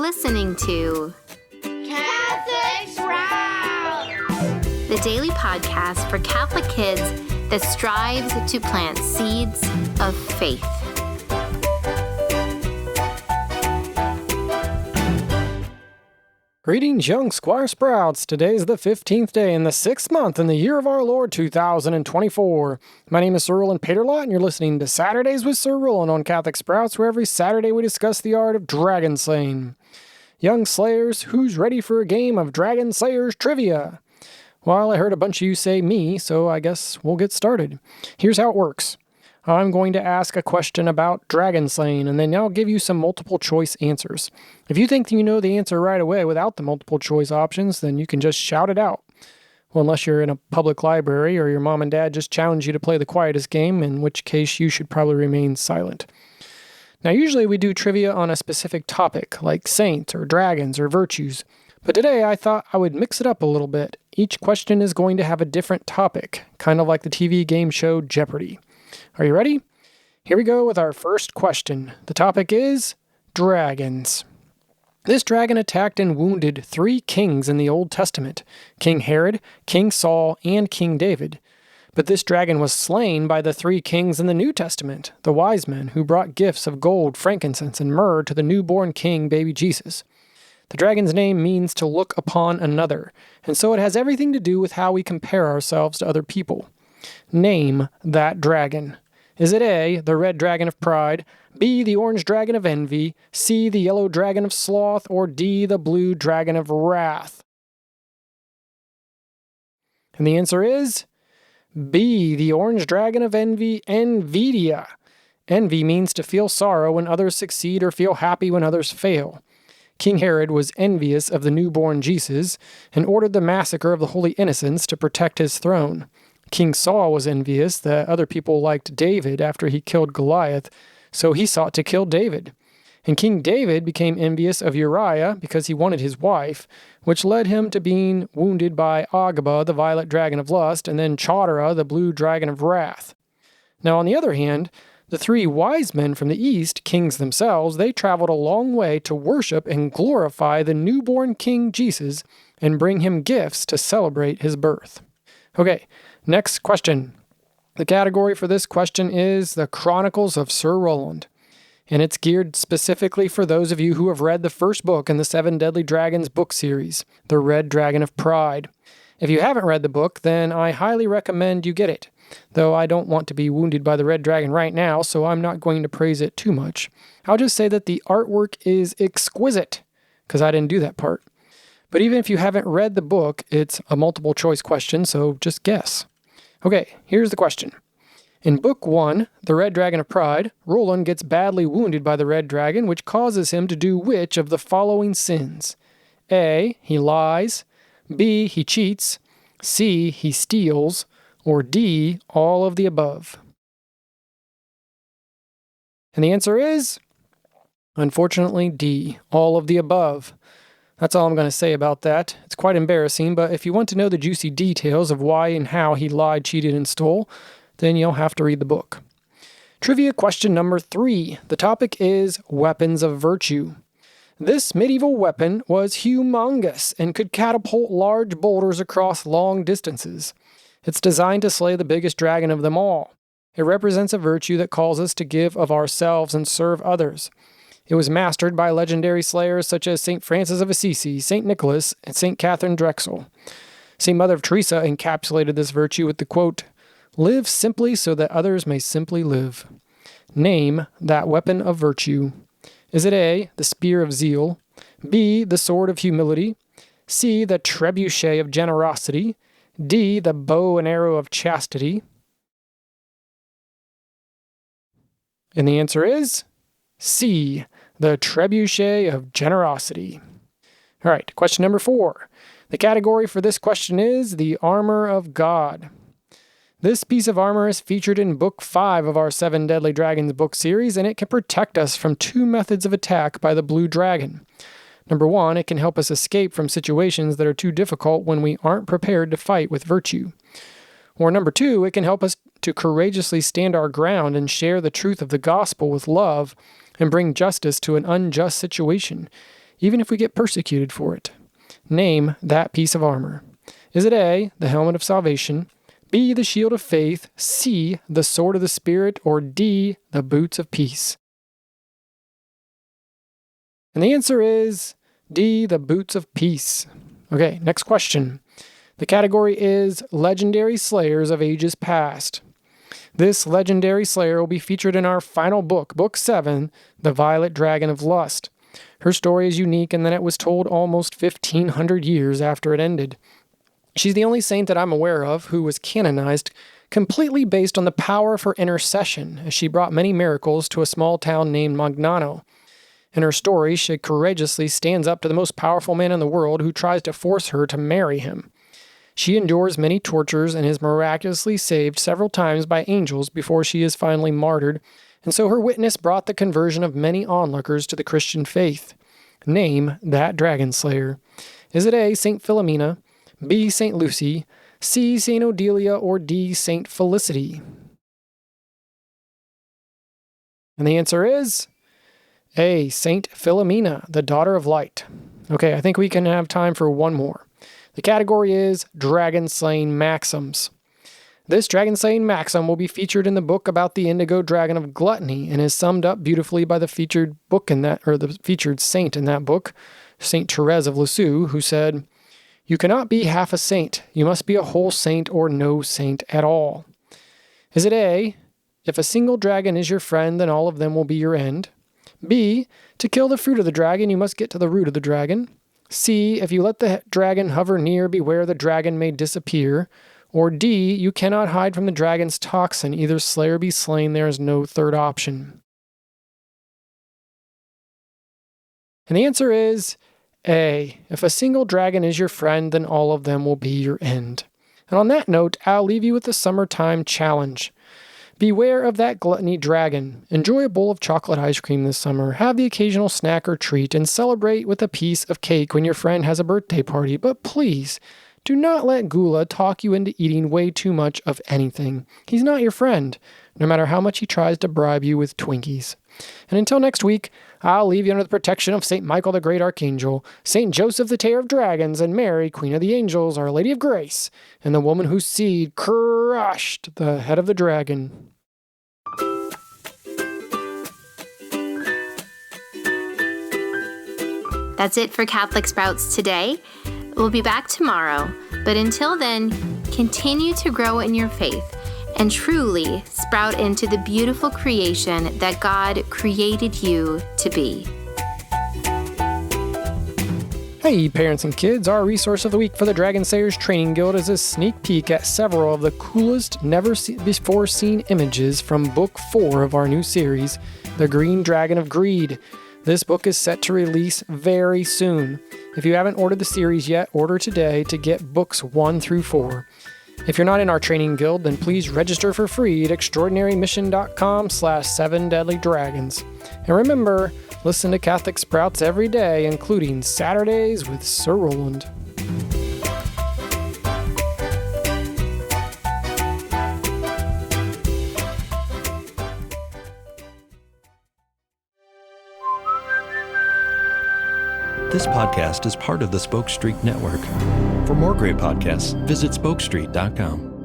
listening to Catholic Sprout, the daily podcast for Catholic kids that strives to plant seeds of faith. Greetings, young Squire Sprouts. Today is the 15th day in the 6th month in the year of our Lord 2024. My name is Sir Rolland Paterlot, and you're listening to Saturdays with Sir Rolland on Catholic Sprouts, where every Saturday we discuss the art of dragon slaying. Young Slayers, who's ready for a game of Dragon Slayers trivia? Well, I heard a bunch of you say me, so I guess we'll get started. Here's how it works. I'm going to ask a question about dragon slaying, and then I'll give you some multiple choice answers. If you think you know the answer right away without the multiple choice options, then you can just shout it out. Well, unless you're in a public library or your mom and dad just challenge you to play the quietest game, in which case you should probably remain silent. Now, usually we do trivia on a specific topic, like saints or dragons or virtues. But today I thought I would mix it up a little bit. Each question is going to have a different topic, kind of like the TV game show Jeopardy! Are you ready? Here we go with our first question. The topic is dragons. This dragon attacked and wounded 3 kings in the Old Testament: King Herod, King Saul, and King David. But this dragon was slain by the 3 kings in the New Testament, the wise men who brought gifts of gold, frankincense, and myrrh to the newborn king, baby Jesus. The dragon's name means to look upon another, and so it has everything to do with how we compare ourselves to other people. Name that dragon. Is it A, the red dragon of pride, B, the orange dragon of envy, C, the yellow dragon of sloth, or D, the blue dragon of wrath? And the answer is B, the orange dragon of envy, envidia. Envy means to feel sorrow when others succeed or feel happy when others fail. King Herod was envious of the newborn Jesus and ordered the massacre of the holy innocents to protect his throne. King Saul was envious that other people liked David after he killed Goliath, so he sought to kill David. And King David became envious of Uriah because he wanted his wife, which led him to being wounded by Agaba, the violet dragon of lust, and then Chaudhara, the blue dragon of wrath. Now, on the other hand, the 3 wise men from the east, kings themselves, they traveled a long way to worship and glorify the newborn King Jesus and bring him gifts to celebrate his birth. Okay, next question. The category for this question is the Chronicles of Sir Rolland, and it's geared specifically for those of you who have read the first book in the 7 Deadly Dragons book series, The Red Dragon of Pride. If you haven't read the book, then I highly recommend you get it, though I don't want to be wounded by the red dragon right now, so I'm not going to praise it too much. I'll just say that the artwork is exquisite, because I didn't do that part. But even if you haven't read the book, it's a multiple choice question, so just guess. Okay, here's the question. In Book 1, The Red Dragon of Pride, Rolland gets badly wounded by the red dragon, which causes him to do which of the following sins? A, he lies, B, he cheats, C, he steals, or D, all of the above? And the answer is, unfortunately, D, all of the above. That's all I'm going to say about that. It's quite embarrassing, but if you want to know the juicy details of why and how he lied, cheated, and stole, then you'll have to read the book. Trivia question number 3. The topic is weapons of virtue. This medieval weapon was humongous and could catapult large boulders across long distances. It's designed to slay the biggest dragon of them all. It represents a virtue that calls us to give of ourselves and serve others. It was mastered by legendary slayers such as St. Francis of Assisi, St. Nicholas, and St. Catherine Drexel. St. Mother of Teresa encapsulated this virtue with the quote, "Live simply so that others may simply live." Name that weapon of virtue. Is it A, the spear of zeal, B, the sword of humility, C, the trebuchet of generosity, D, the bow and arrow of chastity? And the answer is C, the trebuchet of generosity. All right, question number 4. The category for this question is the armor of God. This piece of armor is featured in Book 5 of our 7 Deadly Dragons book series, and it can protect us from 2 methods of attack by the blue dragon. Number 1, it can help us escape from situations that are too difficult when we aren't prepared to fight with virtue. Or number 2, it can help us to courageously stand our ground and share the truth of the gospel with love and bring justice to an unjust situation, even if we get persecuted for it. Name that piece of armor. Is it A, the helmet of salvation, B, the shield of faith, C, the sword of the Spirit, or D, the boots of peace? And the answer is D, the boots of peace. Okay, next question. The category is Legendary Slayers of Ages Past. This legendary slayer will be featured in our final book, Book 7, The Violet Dragon of Lust. Her story is unique in that it was told almost 1,500 years after it ended. She's the only saint that I'm aware of who was canonized completely based on the power of her intercession, as she brought many miracles to a small town named Magnano. In her story, she courageously stands up to the most powerful man in the world who tries to force her to marry him. She endures many tortures and is miraculously saved several times by angels before she is finally martyred, and so her witness brought the conversion of many onlookers to the Christian faith. Name that dragon slayer. Is it A, Saint Philomena, B, Saint Lucy, C, Saint Odelia, or D, Saint Felicity? And the answer is A, Saint Philomena, the daughter of light. Okay, I think we can have time for one more. The category is Dragon Slaying Maxims. This dragon slaying maxim will be featured in the book about the indigo dragon of gluttony and is summed up beautifully by the featured saint in that book, Saint Therese of Lisieux, who said, "You cannot be half a saint. You must be a whole saint or no saint at all." Is it A, if a single dragon is your friend, then all of them will be your end? B, to kill the fruit of the dragon, you must get to the root of the dragon? C, if you let the dragon hover near, beware the dragon may disappear? Or D, you cannot hide from the dragon's toxin, either slay or be slain, there is no third option. And the answer is A, if a single dragon is your friend, then all of them will be your end. And on that note, I'll leave you with the summertime challenge. Beware of that gluttony dragon. Enjoy a bowl of chocolate ice cream this summer, have the occasional snack or treat, and celebrate with a piece of cake when your friend has a birthday party. But please, do not let Gula talk you into eating way too much of anything. He's not your friend, no matter how much he tries to bribe you with Twinkies. And until next week, I'll leave you under the protection of St. Michael the Great Archangel, St. Joseph the Terror of Dragons, and Mary, Queen of the Angels, Our Lady of Grace, and the woman whose seed crushed the head of the dragon. That's it for Catholic Sprouts today. We'll be back tomorrow, but until then, continue to grow in your faith and truly sprout into the beautiful creation that God created you to be. Hey parents and kids, our resource of the week for the Dragon Slayers Training Guild is a sneak peek at several of the coolest, never-before seen images from Book 4 of our new series, The Green Dragon of Greed. This book is set to release very soon. If you haven't ordered the series yet, order today to get books 1 through 4. If you're not in our training guild, then please register for free at extraordinarymission.com/7deadlydragons. And remember, listen to Catholic Sprouts every day, including Saturdays with Sir Rolland. This podcast is part of the Spoke Street Network. For more great podcasts, visit spokestreet.com.